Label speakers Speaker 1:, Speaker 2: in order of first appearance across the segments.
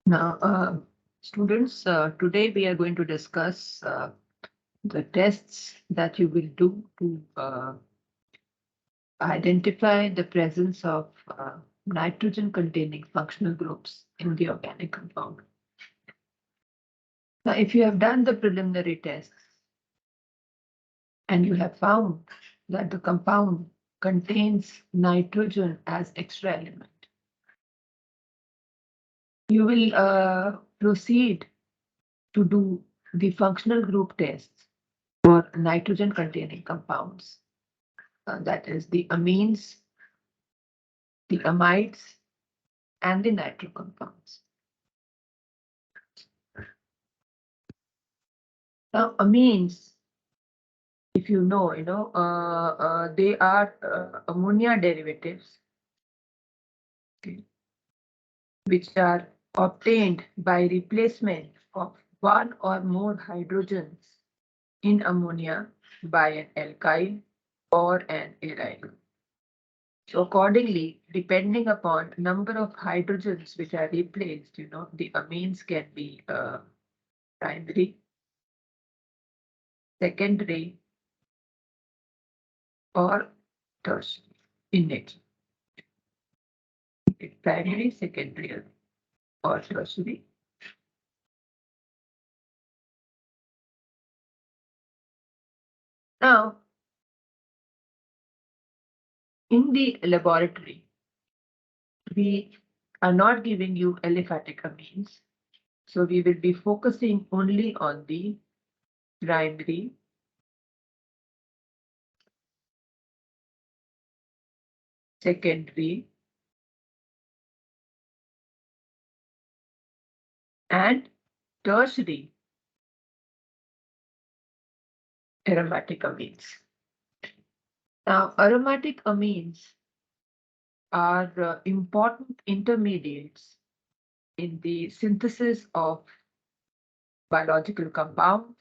Speaker 1: Now, students, today we are going to discuss the tests that you will do to identify the presence of nitrogen-containing functional groups in the organic compound. Now, if you have done the preliminary tests and you have found that the compound contains nitrogen as extra element, you will proceed to do the functional group tests for nitrogen containing compounds. That is the amines, the amides, and the nitro compounds. Now, amines, if you know, they are ammonia derivatives, okay, which are obtained by replacement of one or more hydrogens in ammonia by an alkyl or an aryl. So accordingly, depending upon number of hydrogens which are replaced, the amines can be primary, secondary, or tertiary in nature. Primary, secondary, or tertiary. Now, in the laboratory, we are not giving you aliphatic amines. So we will be focusing only on the primary, secondary, and tertiary aromatic amines. Now, aromatic amines are important intermediates in the synthesis of biological compounds,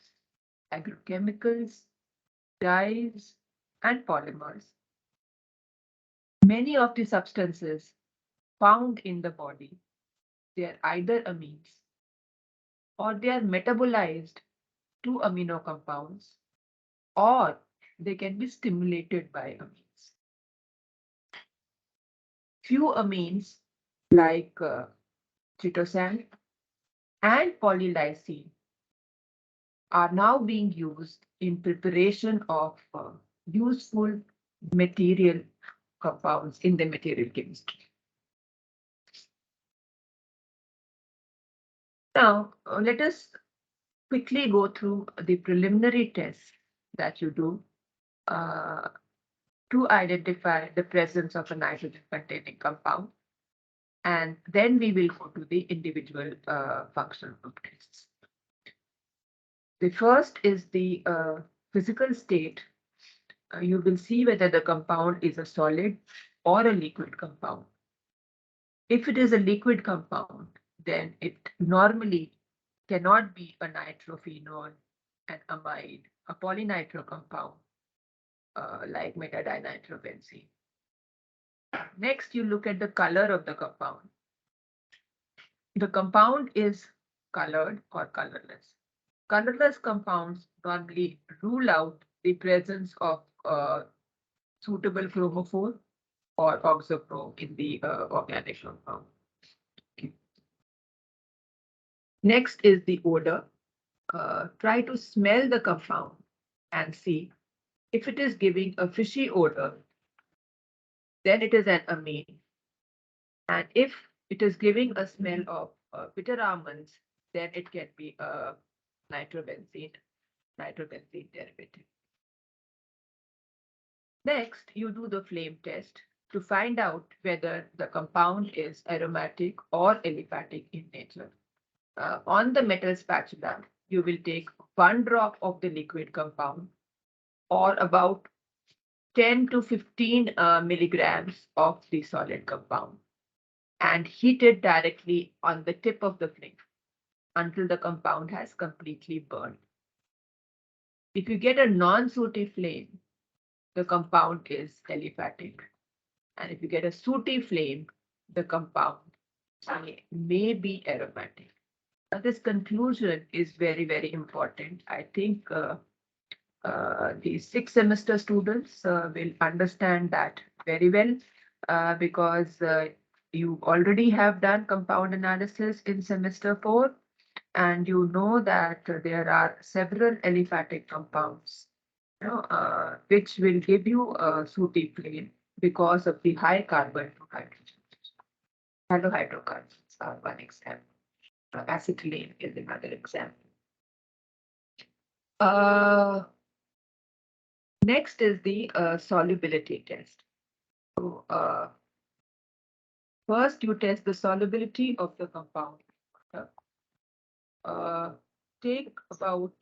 Speaker 1: agrochemicals, dyes, and polymers. Many of the substances found in the body, they are either amines or they are metabolized to amino compounds, or they can be stimulated by amines. Few amines like chitosan and polylysine are now being used in preparation of useful material compounds in the material chemistry. Now, let us quickly go through the preliminary tests that you do to identify the presence of a nitrogen-containing compound. And then we will go to the individual functional group tests. The first is the physical state. You will see whether the compound is a solid or a liquid compound. If it is a liquid compound, then it normally cannot be a nitrophenol, an amide, a polynitro compound like metadinitrobenzene. Next, you look at the color of the compound. The compound is colored or colorless. Colorless compounds normally rule out the presence of suitable chromophore or oxochrome in the organic compound. Okay. Next is the odor. Try to smell the compound and see if it is giving a fishy odor, then it is an amine. And if it is giving a smell of bitter almonds, then it can be a nitrobenzene derivative. Next, you do the flame test to find out whether the compound is aromatic or aliphatic in nature. On the metal spatula, you will take 1 drop of the liquid compound or about 10 to 15 milligrams of the solid compound and heat it directly on the tip of the flame until the compound has completely burned. If you get a non-sooty flame, the compound is aliphatic. And if you get a sooty flame, the compound may be aromatic. Now, this conclusion is very, very important. I think the sixth semester students will understand that very well because you already have done compound analysis in semester 4, and you know that there are several aliphatic compounds, which will give you a sooty plane because of the high carbon to hydrogen. Halohydrocarbons are one example. Acetylene is another example. Uh, Next is the solubility test. So, first you test the solubility of the compound. Uh, Take about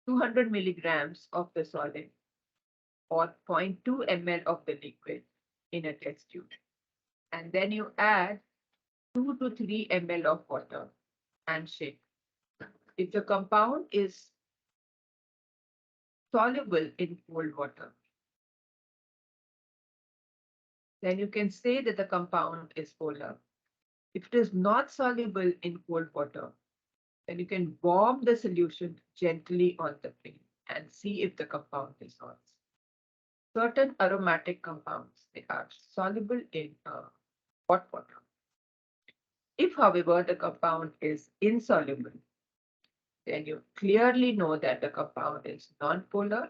Speaker 1: 200 milligrams of the solid or 0.2 ml of the liquid in a test tube. And then you add 2 to 3 ml of water and shake. If the compound is soluble in cold water, then you can say that the compound is polar. If it is not soluble in cold water, then you can warm the solution gently on the flame and see if the compound dissolves. Certain aromatic compounds, they are soluble in hot water. If, however, the compound is insoluble, then you clearly know that the compound is non-polar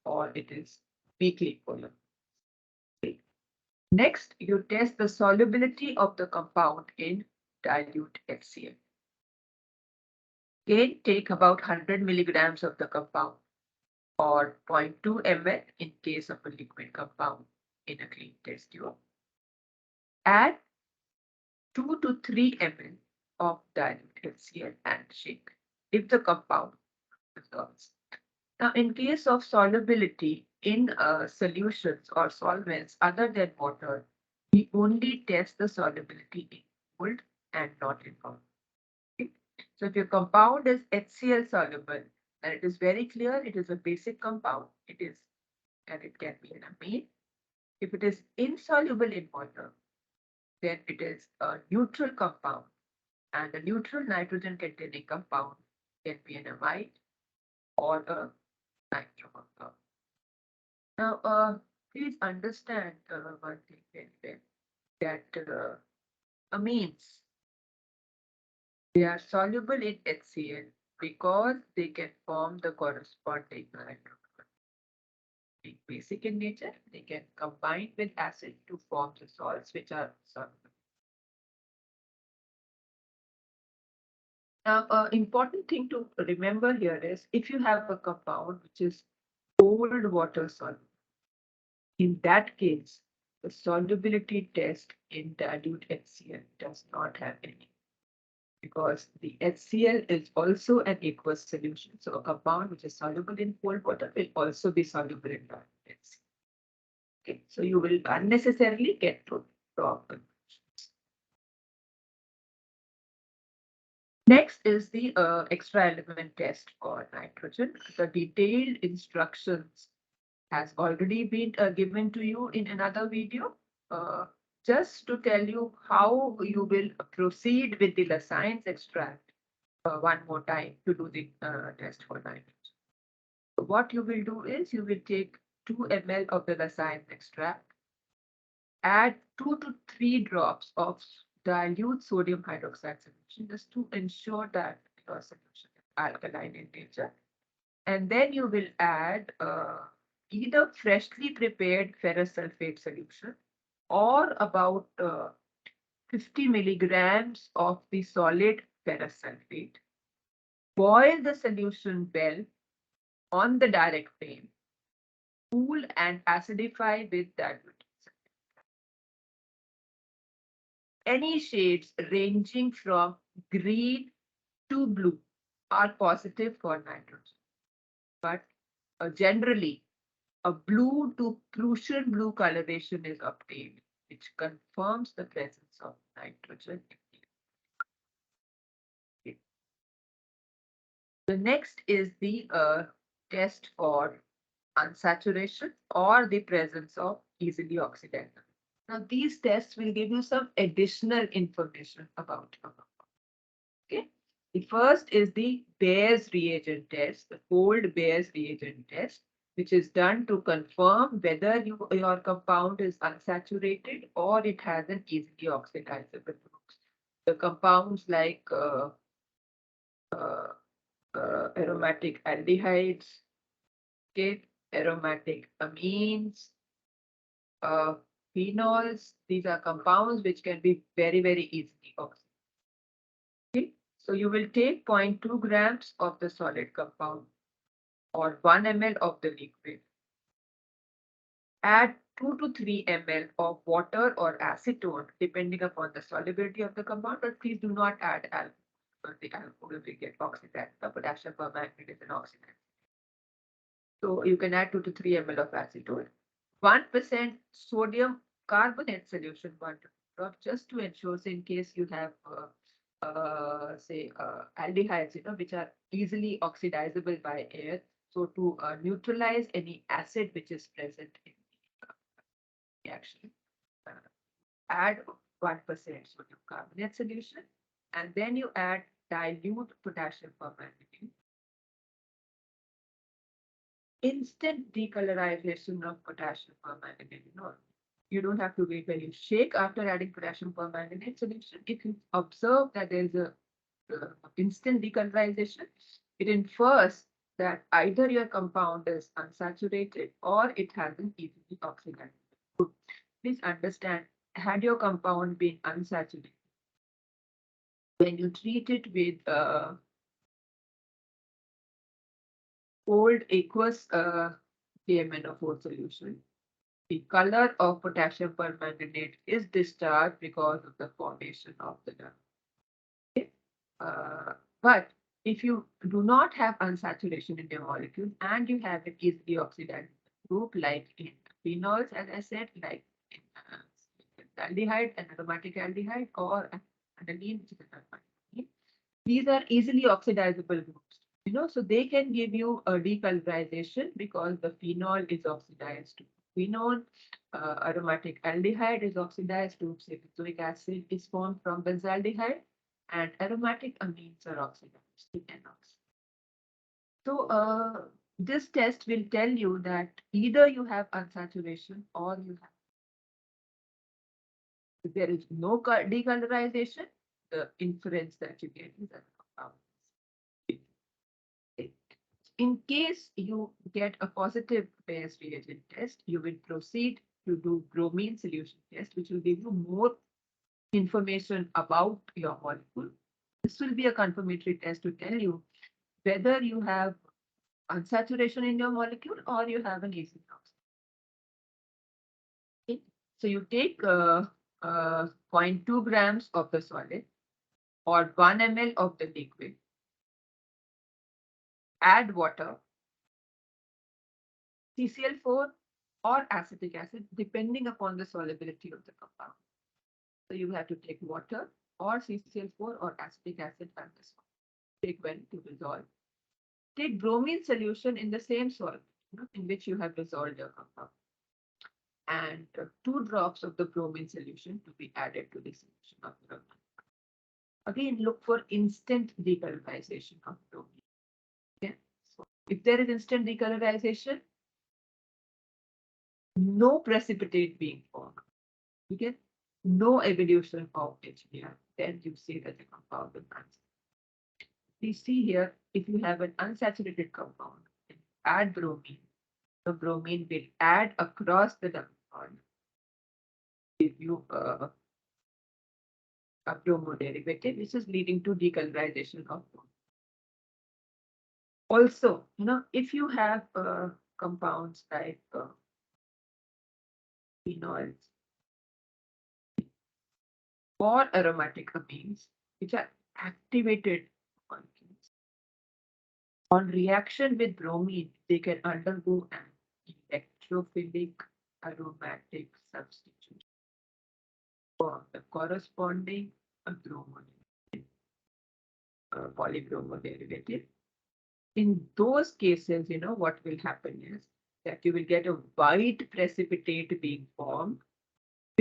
Speaker 1: or it is weakly polar. Next, you test the solubility of the compound in dilute HCl. Again, take about 100 milligrams of the compound or 0.2 ml in case of a liquid compound in a clean test tube. Add 2 to 3 ml of dilute HCl and shake if the compound dissolves. Now, in case of solubility in solutions or solvents other than water, we only test the solubility in cold and not in hot. Okay? So if your compound is HCl soluble, then it is very clear it is a basic compound. And it can be an amine. If it is insoluble in water, then it is a neutral compound. And a neutral nitrogen containing compound can be an amide or a nitro compound. Now, please understand one thing very well, that amines, they are soluble in HCl because they can form the corresponding hydrocarbon. Being basic in nature, they can combine with acid to form the salts which are soluble. Now, important thing to remember here is if you have a compound which is cold water soluble, in that case, the solubility test in dilute HCl does not have any, because the HCl is also an aqueous solution. So a compound which is soluble in cold water will also be soluble in dilute HCl. Okay, so you will unnecessarily get to wrong conclusions. Next is the extra element test for nitrogen. The detailed instructions has already been given to you in another video. Just to tell you how you will proceed with the Lascine's extract one more time to do the test for nitrogen. So what you will do is you will take 2 ml of the Lascine's extract, add 2 to 3 drops of dilute sodium hydroxide solution just to ensure that your solution is alkaline in nature. And then you will add either freshly prepared ferrous sulfate solution or about 50 milligrams of the solid ferrous sulfate. Boil the solution well on the direct flame. Cool and acidify with dilute. Any shades ranging from green to blue are positive for nitrogen. But generally, a blue to Prussian blue coloration is obtained, which confirms the presence of nitrogen. Okay. The next is the test for unsaturation or the presence of easily oxidizable. Now, these tests will give you some additional information about your compound. Okay. The first is the Bayes reagent test, the cold Bayes reagent test, which is done to confirm whether your compound is unsaturated or it has an easily oxidizable group. The compounds like uh, aromatic aldehydes, okay, aromatic amines, uh, phenols. These are compounds which can be very, very easily oxidized. Okay? So you will take zero point 0.2 grams of the solid compound or 1 ml of the liquid. Add 2 to 3 ml of water or acetone depending upon the solubility of the compound, but please do not add alcohol because the alcohol will get oxidized. The potassium permanganate is an oxidant. So you can add 2 to 3 ml of acetone. 1% sodium carbonate solution, 1 drop, just to ensure, so in case you have say aldehydes, which are easily oxidizable by air. So to neutralize any acid which is present in the reaction, uh, add 1% sodium carbonate solution, and then you add dilute potassium permanganate. Instant decolorization of potassium permanganate. You don't have to wait when you shake after adding potassium permanganate solution. If you observe that there is a instant decolorization, it infers that either your compound is unsaturated or it hasn't easily oxidized. Please understand, had your compound been unsaturated, when you treat it with cold aqueous KMnO4 solution, the color of potassium permanganate is discharged because of the formation of the dye. Okay? But if you do not have unsaturation in your molecule and you have an easily oxidized group like in phenols, as I said, like in aldehyde and aromatic aldehyde or aniline, which is an aromatic. These are easily oxidizable groups, so they can give you a decolorization because the phenol is oxidized to phenol, aromatic aldehyde is oxidized to say benzoic acid is formed from benzaldehyde, and aromatic amines are oxidized to enox. So this test will tell you that either you have unsaturation or you have. If there is no decolorization, the inference that you get is that compound. In case you get a positive Bayes reagent test, you will proceed to do bromine solution test, which will give you more information about your molecule. This will be a confirmatory test to tell you whether you have unsaturation in your molecule or you have an easy oxidation. Okay. So you take 0.2 grams of the solid or 1 ml of the liquid, add water, CCl4 or acetic acid, depending upon the solubility of the compound. So you have to take water or CCl4 or acetic acid and this one. Take when to dissolve. Take bromine solution in the same solvent in which you have dissolved your compound. And 2 drops of the bromine solution to be added to the solution of bromine. Again, look for instant decolorization of bromine. Okay? So if there is instant decolorization, no precipitate being formed. Okay? No evolution of HBr, then you say that the compound is unsaturated. We see here, if you have an unsaturated compound, add bromine. The bromine will add across the compound, give you a bromo derivative, which is leading to decolorization of bromine. Also, if you have compounds like phenols or aromatic amines, which are activated molecules, on reaction with bromine, they can undergo an electrophilic aromatic substitution for the corresponding bromo polybromo derivative. In those cases, what will happen is that you will get a white precipitate being formed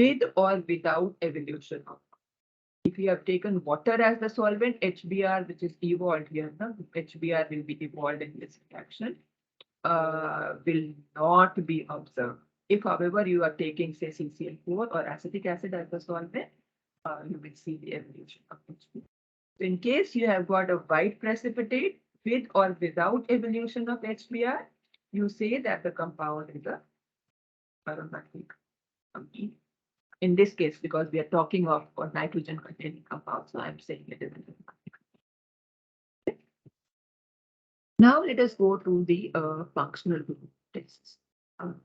Speaker 1: with or without evolution of. If you have taken water as the solvent, HBr, which is evolved here, no? HBr will be evolved in this reaction, will not be observed. If, however, you are taking, say, CCl4 or acetic acid as the solvent, you will see the evolution of HBr. So in case you have got a white precipitate with or without evolution of HBr, you say that the compound is a aromatic amine. In this case, because we are talking of nitrogen containing compounds, so I'm saying it is an aromatic. Now let us go to the functional group tests.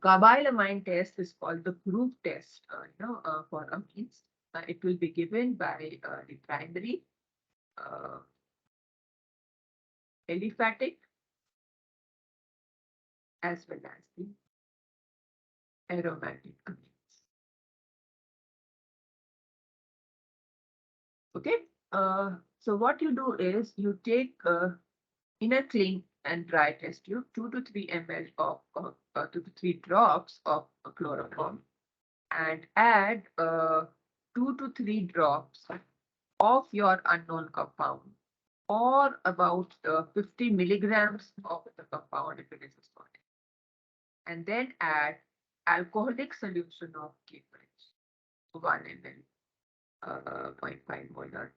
Speaker 1: Carbylamine test is called the group test, for amines. It will be given by the primary aliphatic as well as the aromatic amines. Okay, so what you do is you take in a clean and dry test tube 2 to 3 ml of 2 to 3 drops of chloroform and add 2 to 3 drops of your unknown compound or about 50 milligrams of the compound if it is a solid, and then add alcoholic solution of Cambridge 1 ml, 0.5 molar,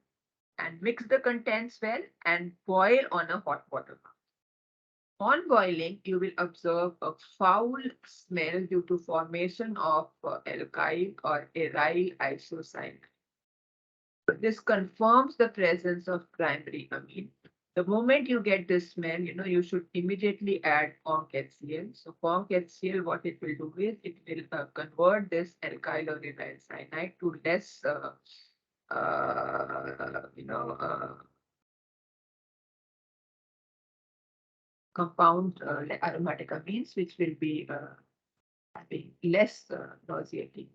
Speaker 1: and mix the contents well and boil on a hot water bath. On boiling, you will observe a foul smell due to formation of alkyl or aryl isocyanate. This confirms the presence of primary amine. The moment you get this smell, you should immediately add conc HCl. So conc HCl, what it will do is it will convert this alkyl or aryl cyanide to less, compound aromatic amines, which will be having less nauseating.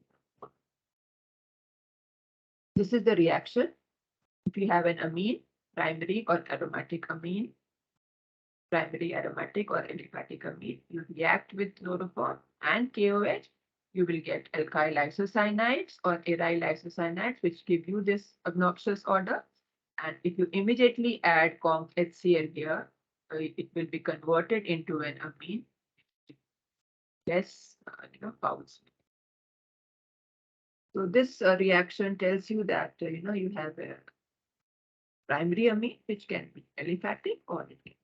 Speaker 1: This is the reaction. If you have an amine, primary or aromatic amine, primary aromatic or aliphatic amine, you react with chloroform and KOH, you will get alkyl isocyanides or aryl isocyanides, which give you this obnoxious odor. And if you immediately add conc HCl here, it will be converted into an amine, less, foul smell. So this reaction tells you that, you have a primary amine, which can be aliphatic or it can.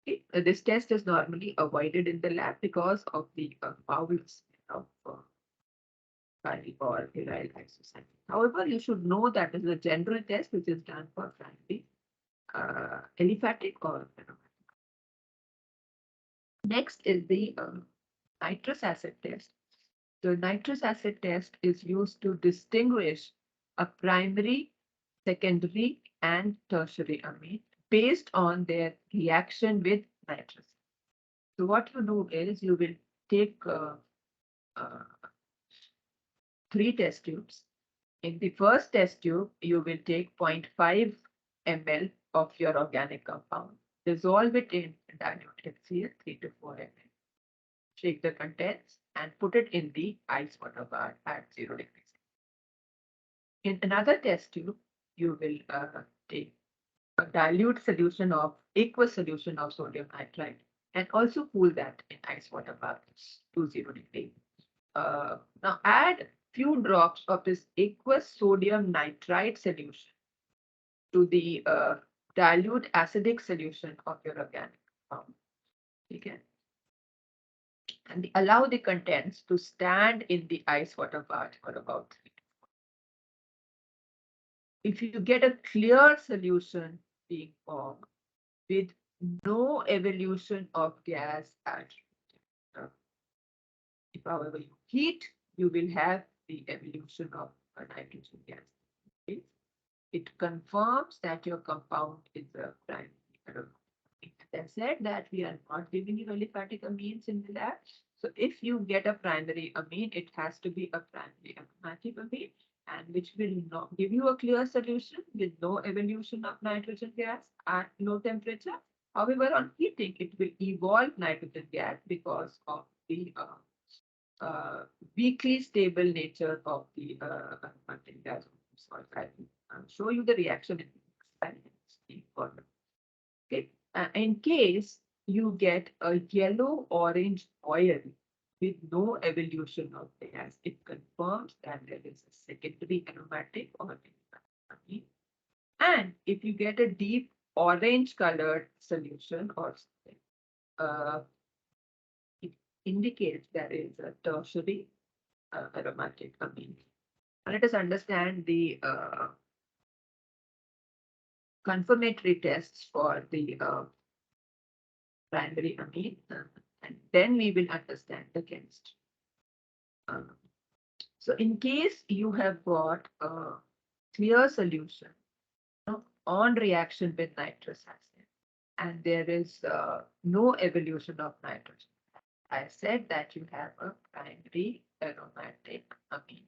Speaker 1: Okay. This test is normally avoided in the lab because of the foul smell of aryl or aryl isocyanate. However, you should know that this is a general test which is done for primary aliphatic or aromatic. Next is the nitrous acid test. The nitrous acid test is used to distinguish a primary, secondary, and tertiary amine based on their reaction with nitrous. So what you do is you will take 3 test tubes. In the first test tube, you will take 0.5 ml of your organic compound, dissolve it in dilute HCl 3 to 4 ml. Shake the contents and put it in the ice water bath at 0 degrees. In another test tube, you will take a dilute solution of aqueous solution of sodium nitrite and also cool that in ice water bath to 0 degrees. Now add few drops of this aqueous sodium nitrite solution to the dilute acidic solution of your organic compound. Okay. And allow the contents to stand in the ice water bath for about 3 to 4. If you get a clear solution being formed with no evolution of gas at if however you heat, you will have the evolution of a nitrogen gas. Okay? It confirms that your compound is a primary aromatic. As I said that we are not giving you aliphatic amines in the lab. So if you get a primary amine, it has to be a primary aromatic amine, and which will not give you a clear solution with no evolution of nitrogen gas at low temperature. However, on heating, it will evolve nitrogen gas because of the weakly stable nature of the aromatic diazonium salt. I will show you the reaction in the next slide. Okay. In case you get a yellow-orange oil with no evolution of the gas, it confirms that there is a secondary aromatic or amine. And if you get a deep orange colored solution or something, uh, it indicates there is a tertiary aromatic amine. Let us understand the confirmatory tests for the primary amine, and then we will understand the chemistry. So in case you have got a clear solution, on reaction with nitrous acid, and there is no evolution of nitrogen, I said that you have a primary aromatic amine.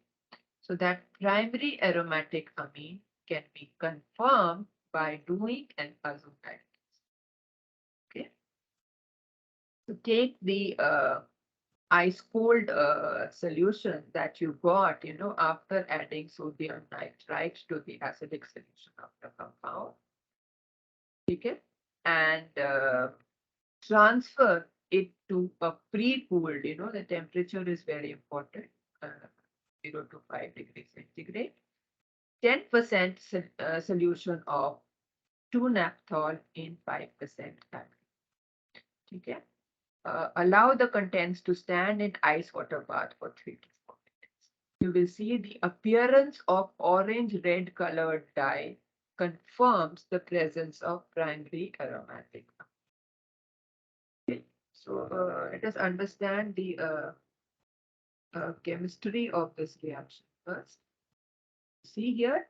Speaker 1: So that primary aromatic amine can be confirmed by doing an azotite. Okay. So take the ice cold solution that you got, after adding sodium nitrite to the acidic solution of the compound. Okay. And transfer it to a pre-cooled, the temperature is very important, 0 to 5 degrees centigrade. 10% solution of 2-naphthol in 5% alcohol. Okay. Allow the contents to stand in ice water bath for 3 to 4 minutes. You will see the appearance of orange-red colored dye confirms the presence of primary aromatic. Okay. So let us understand the chemistry of this reaction first. See here.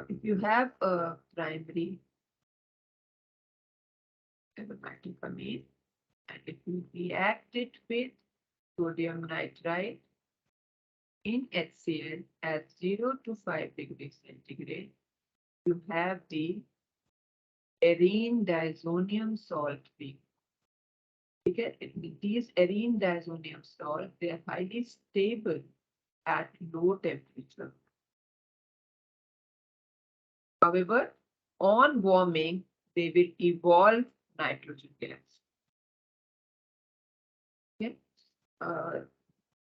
Speaker 1: If you have a primary aromatic amine, and if you react it with sodium nitrite in HCl at 0 to 5 degrees centigrade, you have the arene diazonium salt being. These arene diazonium salt, they are highly stable at low temperature. However, on warming, they will evolve nitrogen gas. Okay.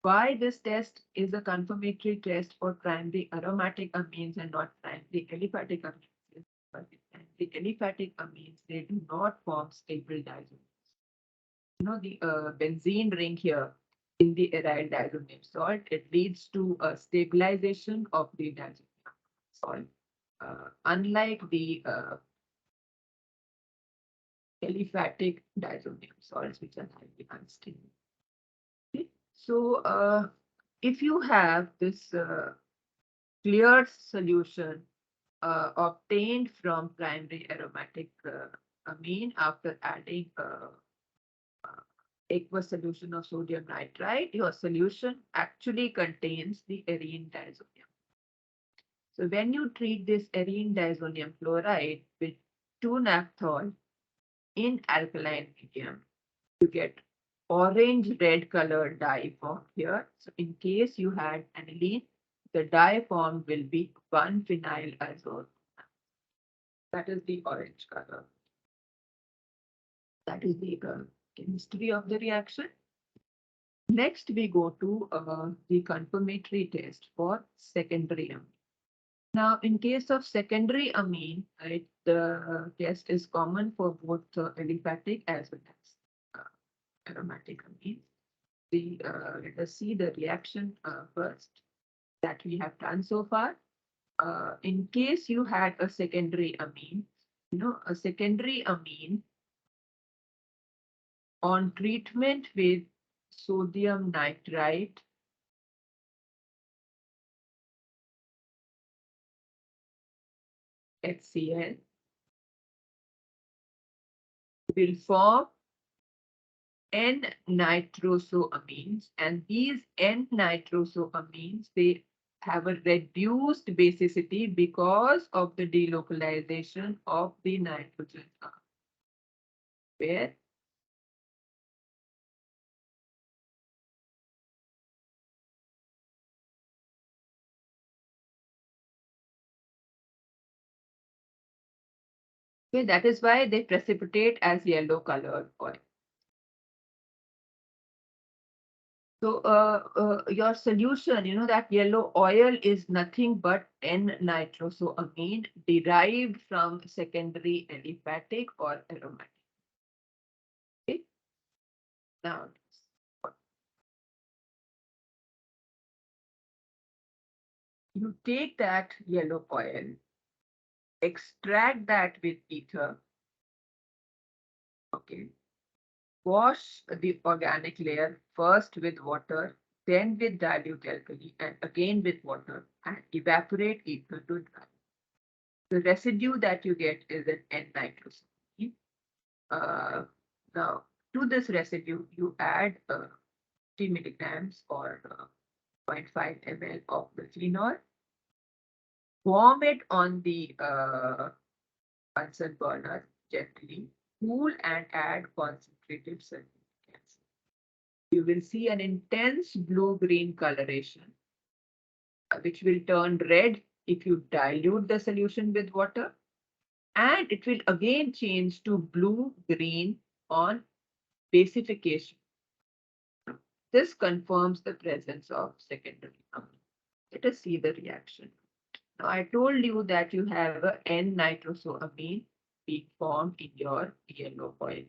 Speaker 1: Why this test is a confirmatory test for primary aromatic amines and not primary aliphatic amines? The aliphatic amines, they do not form stable diazoniums. The benzene ring here in the aryl diazonium salt, it leads to a stabilization of the diazonium salt. Unlike the aliphatic diazonium salts, which are highly unstable. Okay. So, if you have this clear solution obtained from primary aromatic amine after adding aqueous solution of sodium nitrite, your solution actually contains the arene diazonium. So when you treat this arene diazonium fluoride with 2-naphthol in alkaline medium, you get orange-red colored dye formed here. So in case you had aniline, the dye formed will be 1-phenyl azole. That is the orange color. That is the chemistry of the reaction. Next, we go to the confirmatory test for secondary amine. Now, in case of secondary amine, right, the test is common for both aliphatic as well as aromatic amines. Let us see the reaction first that we have done so far. In case you had a secondary amine, a secondary amine on treatment with sodium nitrite HCl will form N-nitrosoamines, and these N-nitrosoamines, they have a reduced basicity because of the delocalization of the nitrogen atom, where okay, that is why they precipitate as yellow colored oil. So your solution, that yellow oil is nothing but N-nitrosamine derived from secondary aliphatic or aromatic. Okay? Now, you take that yellow oil, extract that with ether, okay? Wash the organic layer first with water, then with dilute alkali, and again with water, and evaporate ether to dry. The residue that you get is an N-nitrosamine. Uh, Now, to this residue, you add 3 milligrams or 0.5 ml of the phenol. Warm it on the Bunsen burner gently. Cool and add concentrated sulfuric acid. You will see an intense blue-green coloration, which will turn red if you dilute the solution with water, and it will again change to blue-green on basification. This confirms the presence of secondary amine. Let us see the reaction. Now, I told you that you have a N-nitrosamine being formed in your yellow oil.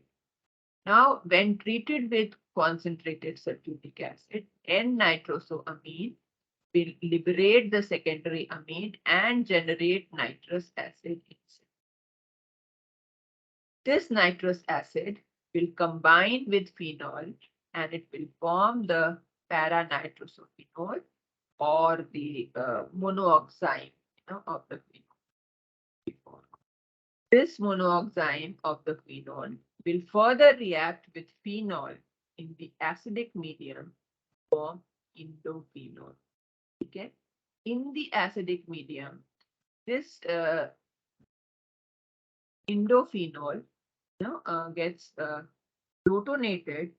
Speaker 1: Now, when treated with concentrated sulfuric acid, N-nitrosamine will liberate the secondary amine and generate nitrous acid itself. This nitrous acid will combine with phenol and it will form the para-nitrosophenol or the monooxime of the phenol. This monooxime of the phenol will further react with phenol in the acidic medium, form indophenol. Okay? In the acidic medium, this indophenol gets protonated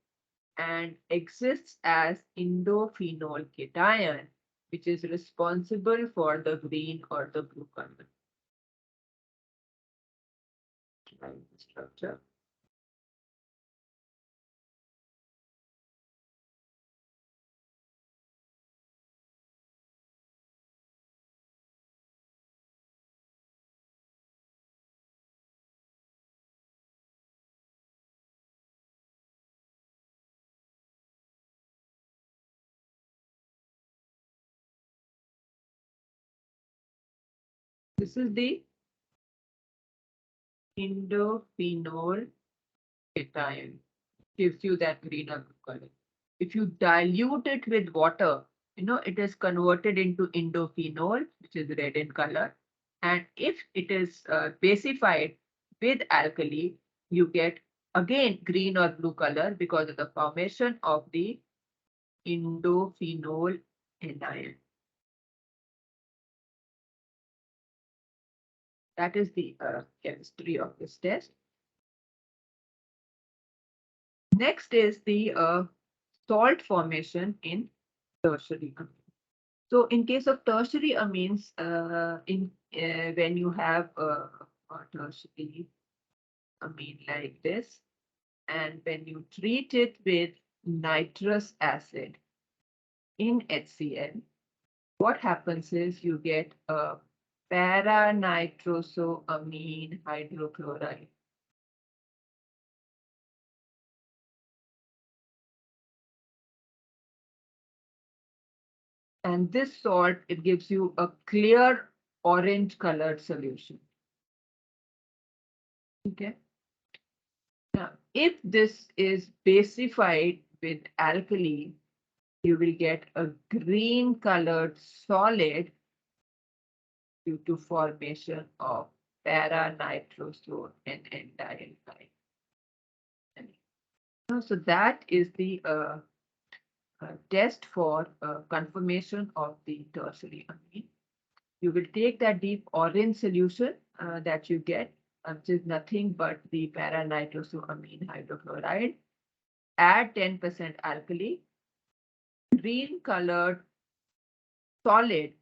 Speaker 1: and exists as indophenol cation, which is responsible for the green or the blue color. Structure. This is the indophenol cation. Gives you that green or blue color. If you dilute it with water, it is converted into indophenol, which is red in color. And if it is basified with alkali, you get again green or blue color because of the formation of the indophenol anion. That is the chemistry of this test. Next is the salt formation in tertiary amines. So in case of tertiary amines, when you have a tertiary amine like this, and when you treat it with nitrous acid in HCl, what happens is you get a para-nitrosamine hydrochloride. And this salt, it gives you a clear orange colored solution. Okay. Now, if this is basified with alkali, you will get a green colored solid due to formation of para-nitroso and N-dialkyl. So that is the test for conformation of the tertiary amine. You will take that deep orange solution that you get, which is nothing but the para-nitrosamine hydrochloride, add 10% alkali, green colored solid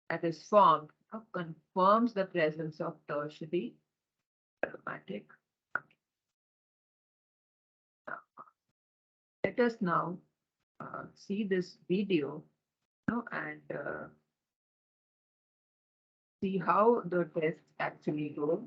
Speaker 1: that is formed confirms the presence of tertiary aromatic. Let us now see this video and see how the test actually goes.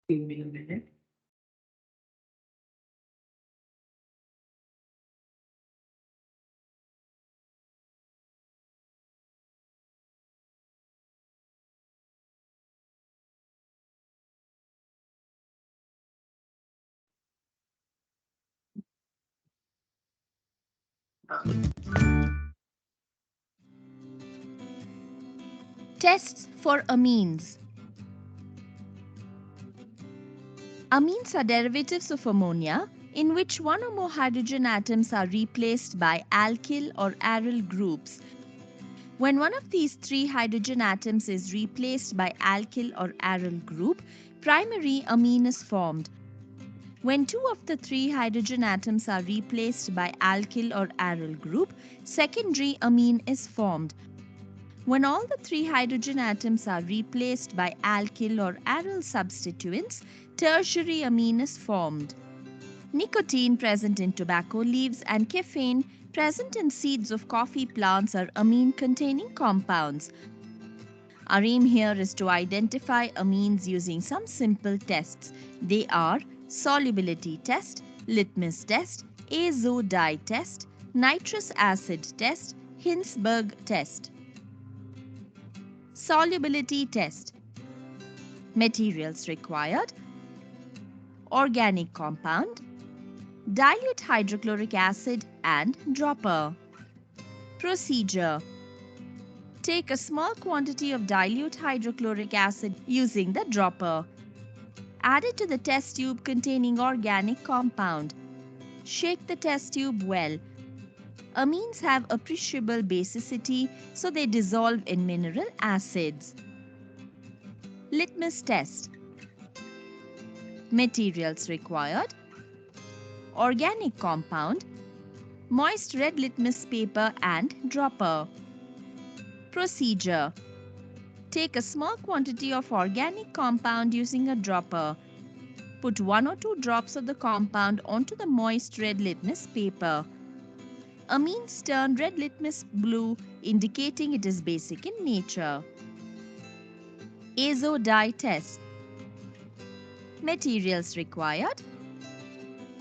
Speaker 1: Give me a minute.
Speaker 2: Tests for amines. Amines are derivatives of ammonia in which one or more hydrogen atoms are replaced by alkyl or aryl groups. When one of these three hydrogen atoms is replaced by alkyl or aryl group, primary amine is formed. When two of the three hydrogen atoms are replaced by alkyl or aryl group, secondary amine is formed. When all the three hydrogen atoms are replaced by alkyl or aryl substituents, tertiary amine is formed. Nicotine present in tobacco leaves and caffeine present in seeds of coffee plants are amine-containing compounds. Our aim here is to identify amines using some simple tests. They are solubility test, litmus test, azo dye test, nitrous acid test, Hinsberg test. Solubility test. Materials required: organic compound, dilute hydrochloric acid and dropper. Procedure: take a small quantity of dilute hydrochloric acid using the dropper. Add it to the test tube containing organic compound. Shake the test tube well. Amines have appreciable basicity, so they dissolve in mineral acids. Litmus test. Materials required: organic compound, moist red litmus paper and dropper. Procedure: take a small quantity of organic compound using a dropper. Put 1 or 2 drops of the compound onto the moist red litmus paper. Amines turn red litmus blue, indicating it is basic in nature. Azo dye test. Materials required: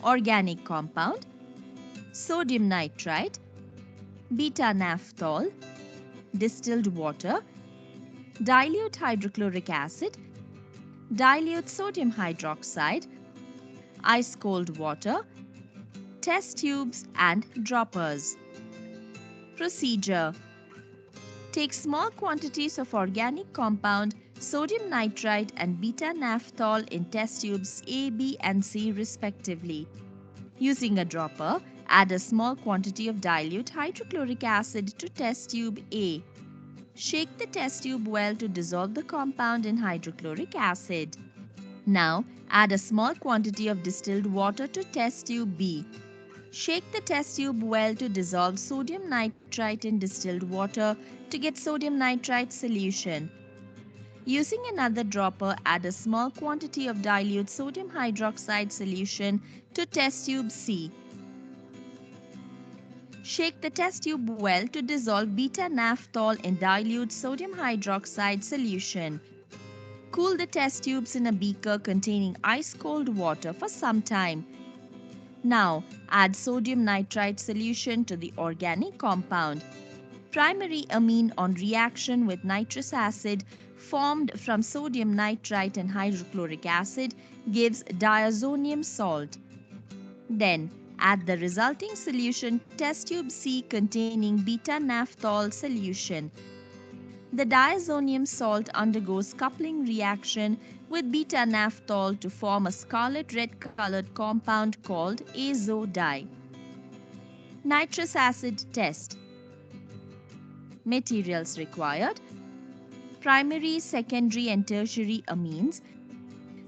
Speaker 2: organic compound, sodium nitrite, beta-naphthol, distilled water, dilute hydrochloric acid, dilute sodium hydroxide, ice-cold water, test tubes and droppers. Procedure: take small quantities of organic compound, sodium nitrite and beta-naphthol in test tubes A, B and C respectively. Using a dropper, add a small quantity of dilute hydrochloric acid to test tube A. Shake the test tube well to dissolve the compound in hydrochloric acid. Now, add a small quantity of distilled water to test tube B. Shake the test tube well to dissolve sodium nitrite in distilled water to get sodium nitrite solution. Using another dropper, add a small quantity of dilute sodium hydroxide solution to test tube C. Shake the test tube well to dissolve beta-naphthol in dilute sodium hydroxide solution. Cool the test tubes in a beaker containing ice-cold water for some time. Now, add sodium nitrite solution to the organic compound. Primary amine on reaction with nitrous acid formed from sodium nitrite and hydrochloric acid gives diazonium salt. Then, add the resulting solution test tube C containing beta-naphthol solution. The diazonium salt undergoes coupling reaction with beta-naphthol to form a scarlet red colored compound called azo dye. Nitrous acid test. Materials required: primary, secondary and tertiary amines,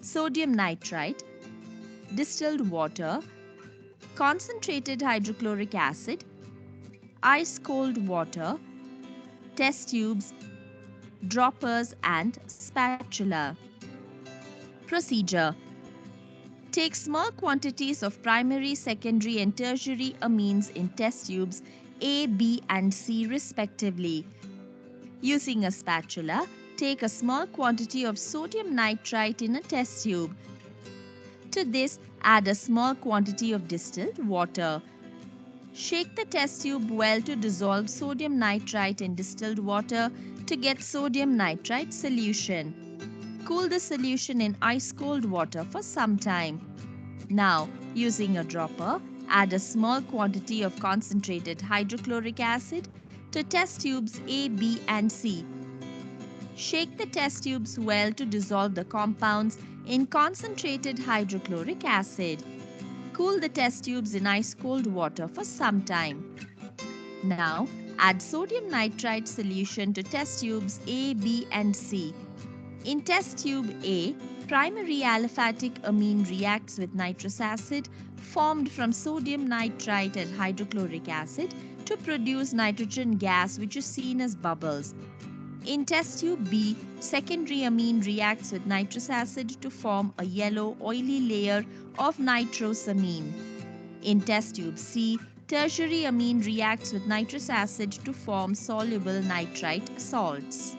Speaker 2: sodium nitrite, distilled water, concentrated hydrochloric acid, ice cold water, test tubes, droppers and spatula. Procedure: take small quantities of primary, secondary and tertiary amines in test tubes A, B and C respectively. Using a spatula, take a small quantity of sodium nitrite in a test tube. To this, add a small quantity of distilled water. Shake the test tube well to dissolve sodium nitrite in distilled water to get sodium nitrite solution. Cool the solution in ice-cold water for some time. Now, using a dropper, add a small quantity of concentrated hydrochloric acid to test tubes A, B and C. Shake the test tubes well to dissolve the compounds in concentrated hydrochloric acid. Cool the test tubes in ice-cold water for some time. Now, add sodium nitrite solution to test tubes A, B and C. In test tube A, primary aliphatic amine reacts with nitrous acid formed from sodium nitrite and hydrochloric acid to produce nitrogen gas, which is seen as bubbles. In test tube B, secondary amine reacts with nitrous acid to form a yellow oily layer of nitrosamine. In test tube C, tertiary amine reacts with nitrous acid to form soluble nitrite salts.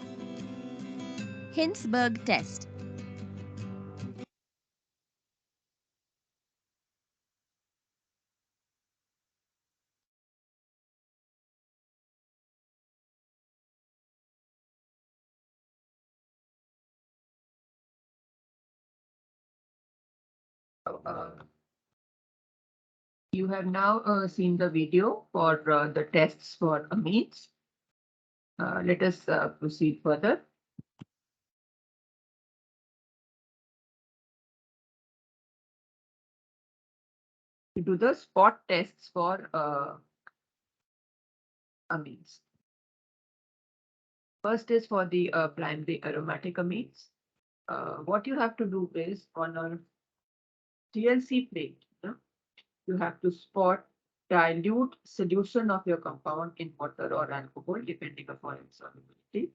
Speaker 2: Hinsberg test.
Speaker 1: Uh, you have now seen the video for the tests for amines. Let us proceed further. To do the spot tests for amines. First is for the primary aromatic amines. What you have to do is on a TLC plate, you have to spot dilute solution of your compound in water or alcohol, depending upon its solubility.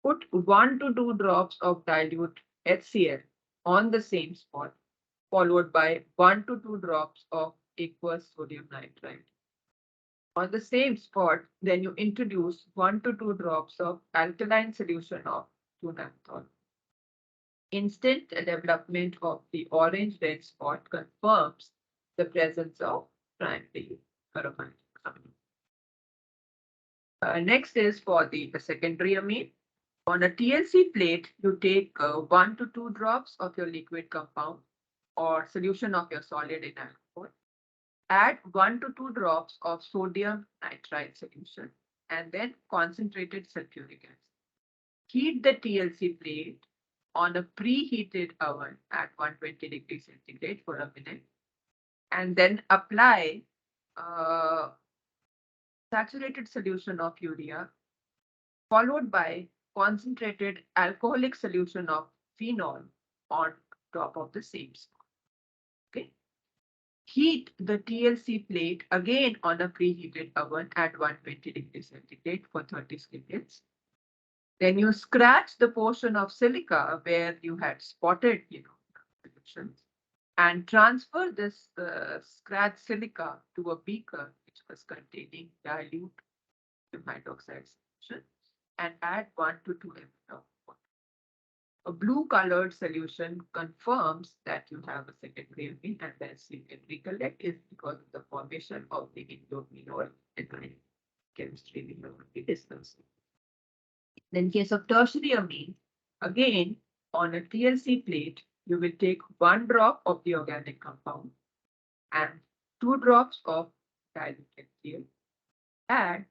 Speaker 1: Put 1 to 2 drops of dilute HCl on the same spot, followed by 1 to 2 drops of aqueous sodium nitrite. On the same spot, then you introduce 1 to 2 drops of alkaline solution of 2-naphthol. Instant development of the orange red spot confirms the presence of primary aromatic amine. Next is for the secondary amine. On a TLC plate, you take 1 to 2 drops of your liquid compound or solution of your solid in alcohol. Add 1 to 2 drops of sodium nitrite solution and then concentrated sulfuric acid. Heat the TLC plate on a preheated oven at 120 degrees centigrade for a minute and then apply saturated solution of urea followed by concentrated alcoholic solution of phenol on top of the same spot. Okay. Heat the TLC plate again on a preheated oven at 120 degrees centigrade for 30 seconds. Then you scratch the portion of silica where you had spotted, solutions, and transfer this scratch silica to a beaker which was containing dilute hydroxide solution and add 1 to 2 ml of water. A blue colored solution confirms that you have a secondary amine, and as you can recollect is because of the formation of the indophenol anion chemistry we have already discussed. In case of tertiary amine, again on a TLC plate, you will take 1 drop of the organic compound and 2 drops of dilute HCl, add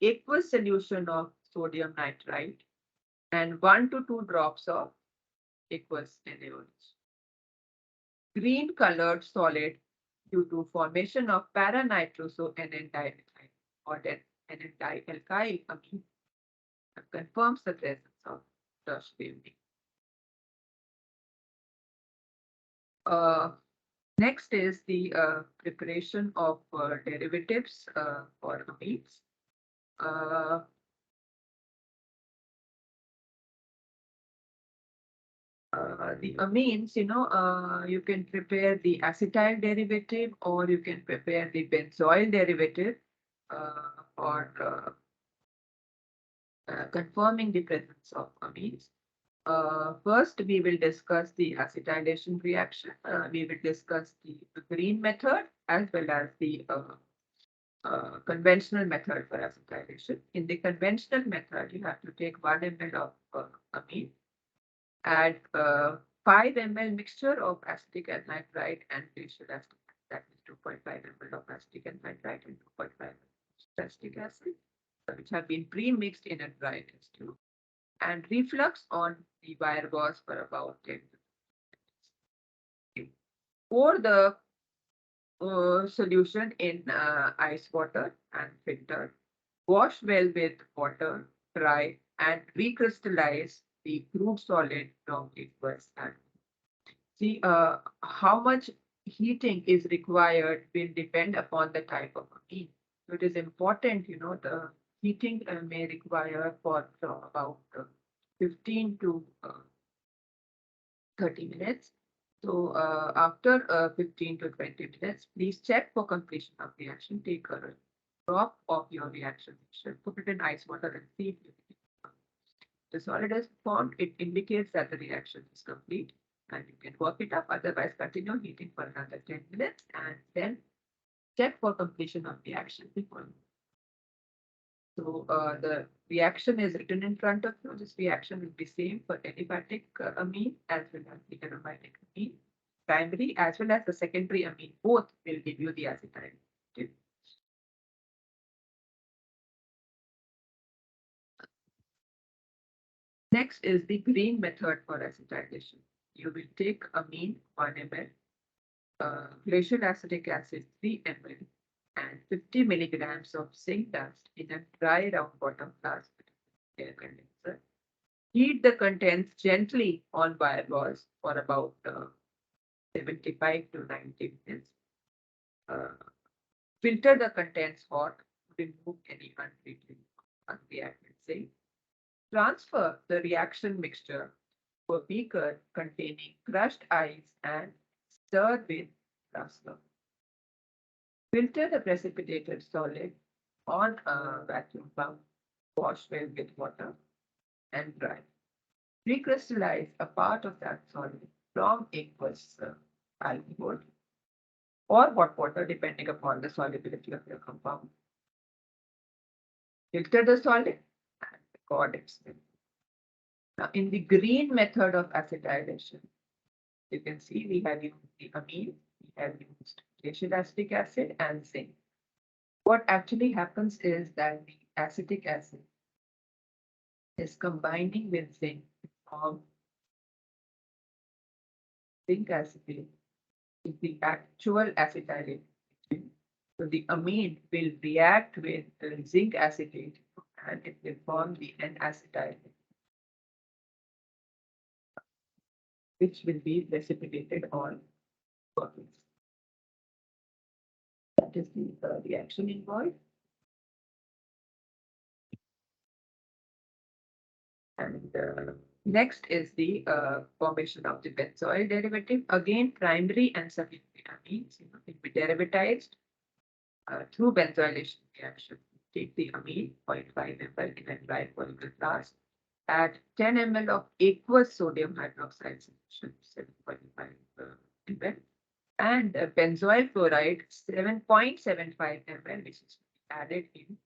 Speaker 1: aqueous solution of sodium nitrite and 1 to 2 drops of aqueous NaOH. Green colored solid due to formation of para-nitroso NN dialkyl or NN dialkyl amine confirms the presence of tertiary amine. Next is the preparation of derivatives for amines. The amines, you can prepare the acetyl derivative or you can prepare the benzoyl derivative for confirming the presence of amines. First, we will discuss the acetylation reaction. We will discuss the green method as well as the conventional method for acetylation. In the conventional method, you have to take 1 ml of amine, add 5 ml mixture of acetic anhydride and glacial acetic. That is 2.5 ml of acetic anhydride and 2.5 ml of acetic acid, which have been pre-mixed in a dry test tube, and reflux on the wire gauze for about 10 minutes. Pour the solution in ice water and filter. Wash well with water, dry, and recrystallize the crude solid from aqueous. And see how much heating is required will depend upon the type of amine. So it is important, the heating may require for about 15 to 30 minutes. So after 15 to 20 minutes, please check for completion of reaction. Take a drop of your reaction mixture, put it in ice water and see if the solid is formed. It indicates that the reaction is complete and you can work it up. Otherwise, continue heating for another 10 minutes and then check for completion of reaction before. So the reaction is written in front of you. This reaction will be same for aliphatic amine as well as the aromatic amine. Primary as well as the secondary amine, both will give you the acetyl. Next is the green method for acetylation. You will take amine 1 ml, glacial acetic acid 3 ml, and 50 milligrams of zinc dust in a dry round bottom flask with air condenser. Heat the contents gently on wire gauze for about 75 to 90 minutes. Filter the contents hot, remove any unreacted zinc. Transfer the reaction mixture to a beaker containing crushed ice and stir with transfer. Filter the precipitated solid on a vacuum pump, wash well with water, and dry. Recrystallize a part of that solid from aqueous alcohol or hot water, depending upon the solubility of your compound. Filter the solid and record its smell. Now, in the green method of acetylation, you can see we have used the amine, we have used glacial acetic acid and zinc. What actually happens is that the acetic acid is combining with zinc to form zinc acetate is the actual acetylation. So the amine will react with the zinc acetate and it will form the N-acetyl, which will be precipitated on surface. That is the reaction involved. And next is the formation of the benzoyl derivative. Again, primary and secondary amines will be derivatized through benzylation reaction. Take the amine 0.5 ml in a dry polymer glass. Add 10 ml of aqueous sodium hydroxide solution, 7.5 ml, and benzoyl chloride 7.75 ml, which is added in.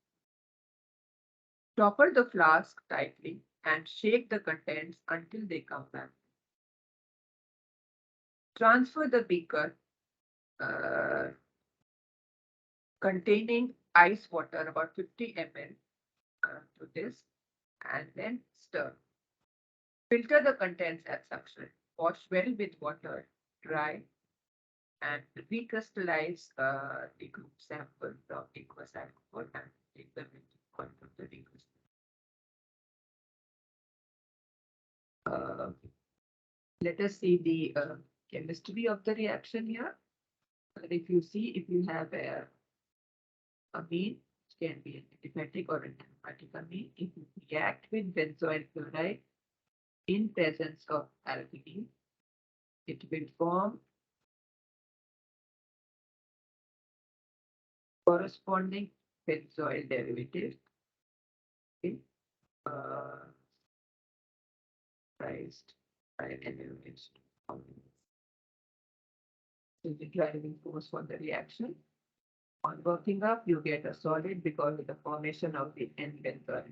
Speaker 1: Topper the flask tightly and shake the contents until they come back. Transfer the beaker containing ice water, about 50 ml, to this, and then stir. Filter the contents at suction. Wash well with water, dry, and recrystallize the group sample of aqueous alcohol and take the melting point of the recrystal. Let us see the chemistry of the reaction here. If you see, if you have a amine, which can be an aliphatic or an aromatic amine, if you react with benzoyl chloride in presence of alkene, it will form corresponding benzoyl derivative in priced by NaOH. So the driving force for the reaction. On working up, you get a solid because of the formation of the N-benzoyl.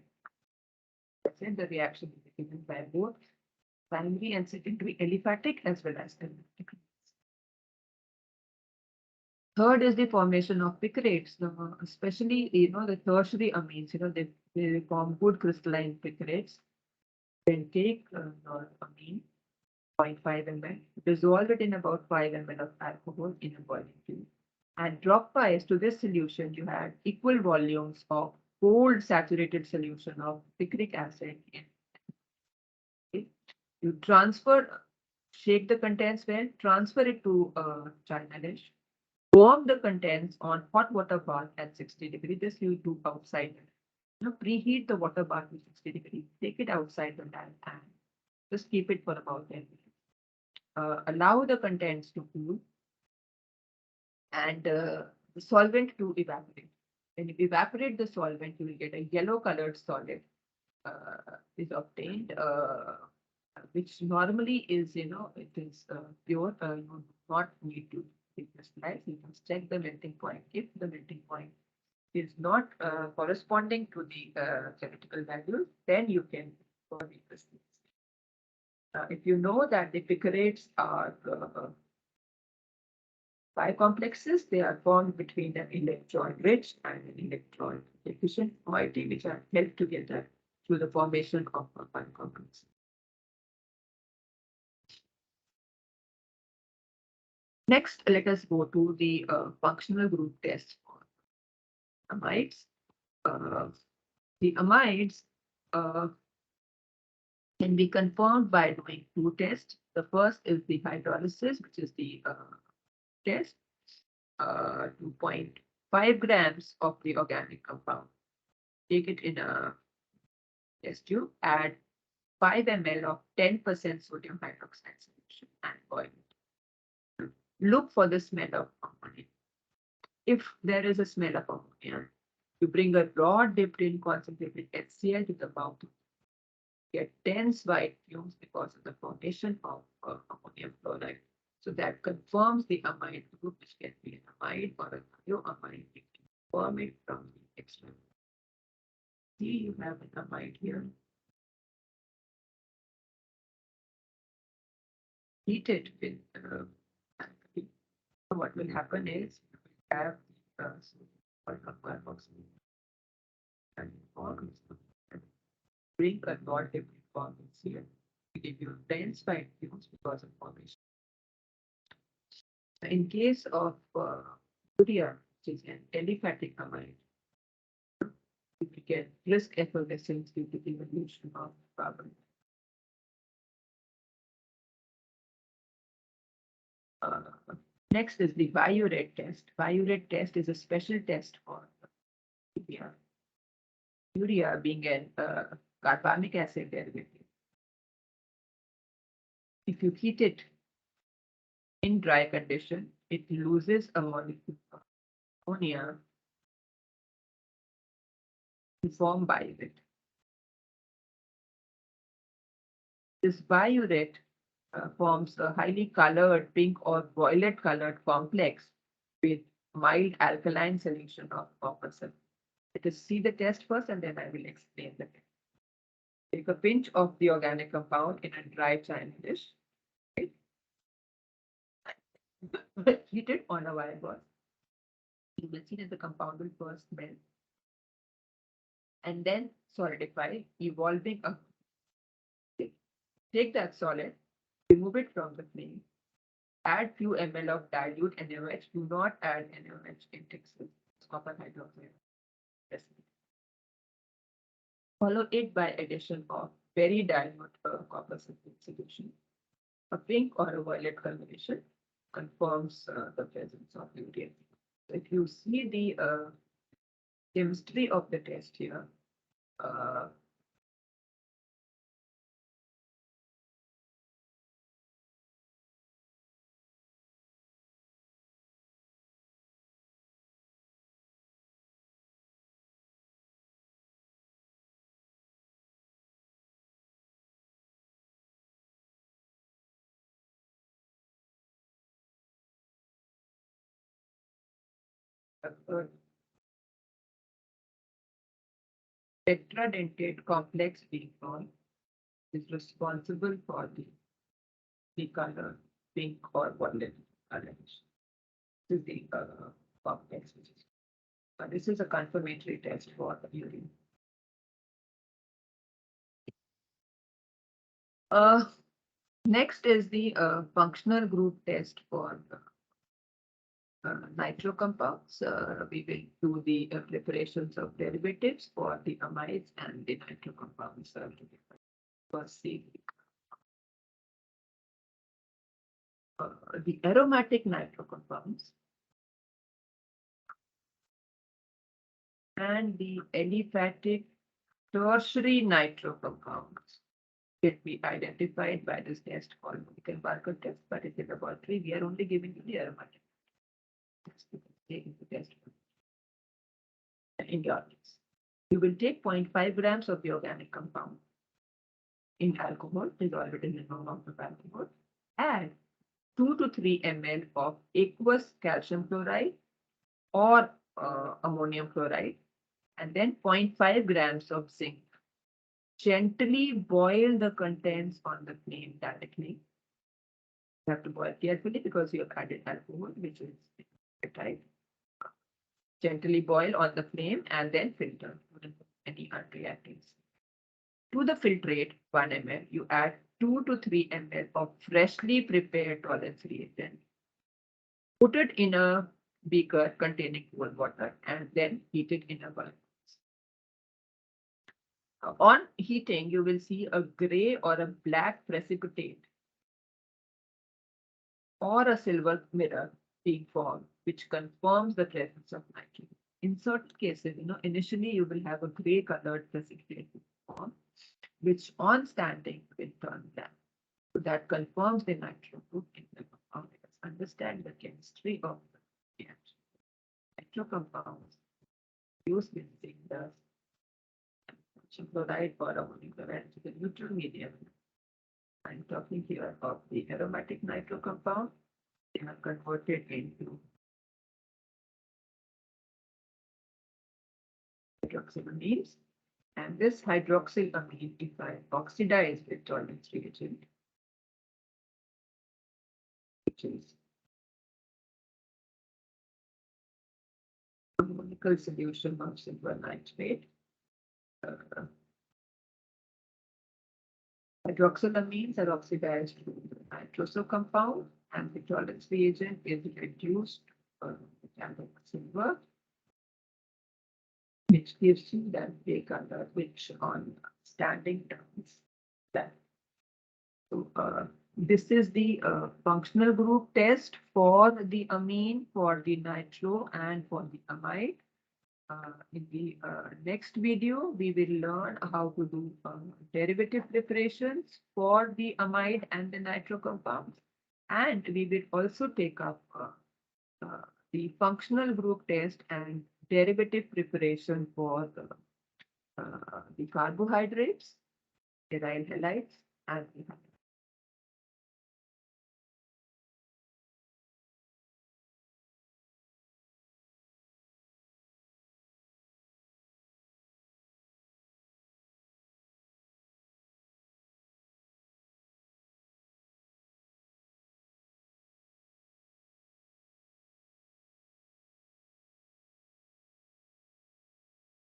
Speaker 1: The reaction is given by both primary and secondary aliphatic as well as aromatic. Third is the formation of picrates, especially the tertiary amines. They form good crystalline picrates. Then take amine 0.5 ml, dissolve it in about 5 ml of alcohol in a boiling tube, and drop ice to this solution. You had equal volumes of cold saturated solution of picric acid in. You shake the contents well, transfer it to a china dish, warm the contents on hot water bath at 60 degrees. This you do outside. Preheat the water bath to 60 degrees. Take it outside the tank and just keep it for about 10 minutes. Allow the contents to cool and the solvent to evaporate. When you evaporate the solvent, you will get a yellow colored solid is obtained, which normally is, it is pure. You do not need to crystallize. You can check the melting point. If the melting point is not corresponding to the theoretical value, then you can recrystallize. If you know that the picrates are bicomplexes, they are formed between an electron-rich and an electron-deficient moiety, which are held together through the formation of a bicomplex. Next, let us go to the functional group test for amides. The amides can be confirmed by doing two tests. The first is the hydrolysis, which is the test. 2.5 grams of the organic compound. Take it in a test tube, add 5 ml of 10% sodium hydroxide solution and boil it. Look for the smell of ammonia. If there is a smell of ammonia, you bring a rod dipped in concentrated HCl to the mouth. Get dense white fumes because of the formation of ammonium chloride. So that confirms the amide group, which can be an amide or a thioamide. You can form it from the external. See, you have an amide here. Heat it with what will happen is you will have carboxyl and bring a rod dipped in forms here. We give you dense white fumes because of formation. In case of urea, which is an aliphatic amide, we get brisk effervescence due to the evolution of carbon. Next is the biuret test. Biuret test is a special test for urea. Urea being an carbonic acid derivative. If you heat it in dry condition, it loses a molecule of ammonia to form biuret. This biuret forms a highly colored pink or violet colored complex with mild alkaline solution of copper sulfate. Let us see the test first and then I will explain the test. Take a pinch of the organic compound in a dry china dish. Right? Heat it on a wire board. You will see that the compound will first melt and then solidify, evolving a. Take that solid, remove it from the flame, add few ml of dilute NaOH. Do not add NaOH in Texas. It's copper hydroxide. Follow it by addition of very dilute copper sulfate solution. A pink or a violet combination confirms the presence of urea. So if you see the chemistry of the test here, uh, uh, tetradentate complex being formed is responsible for the color pink or violet color. This is the complex. This is a confirmatory test for the urine. Next is the functional group test for nitro compounds. We will do the preparations of derivatives for the amides and the nitro compounds. First, the aromatic nitro compounds and the aliphatic tertiary nitro compounds can be identified by this test called Barker test, but in the laboratory, we are only giving you the aromatic test. Taking the test in your case. You will take 0.5 grams of the organic compound in alcohol, dissolve it in a normal amount of alcohol, add 2 to 3 ml of aqueous calcium chloride or ammonium chloride, and then 0.5 grams of zinc. Gently boil the contents on the flame directly. You have to boil carefully because you have added alcohol, which is type. Gently boil on the flame and then filter any unreactants. To the filtrate 1 ml, you add 2 to 3 ml of freshly prepared tolerance reagent. Put it in a beaker containing cold water and then heat it in a bulb. On heating, you will see a gray or a black precipitate or a silver mirror being formed, which confirms the presence of nitrogen. In certain cases, initially you will have a gray colored precipitate form, which on standing will turn black. So that confirms the nitro group in the compound. Let us understand the chemistry of the reaction. Nitro compounds used with zinc dust, chloride or ammonium chloride, which is a neutral medium. I'm talking here of the aromatic nitro compound. They are converted into hydroxylamines. And this hydroxylamine, if I oxidize with tolerance reagent, which is a molecular solution of silver nitrate, hydroxylamines are oxidized to the nitroso compound, and the tolerance reagent is reduced to metallic silver, which gives you that gray color, which on standing turns black. So this is the functional group test for the amine, for the nitro, and for the amide. In the next video, we will learn how to do derivative preparations for the amide and the nitro compounds. And we will also take up the functional group test and derivative preparation for the carbohydrates, aryl halides, and the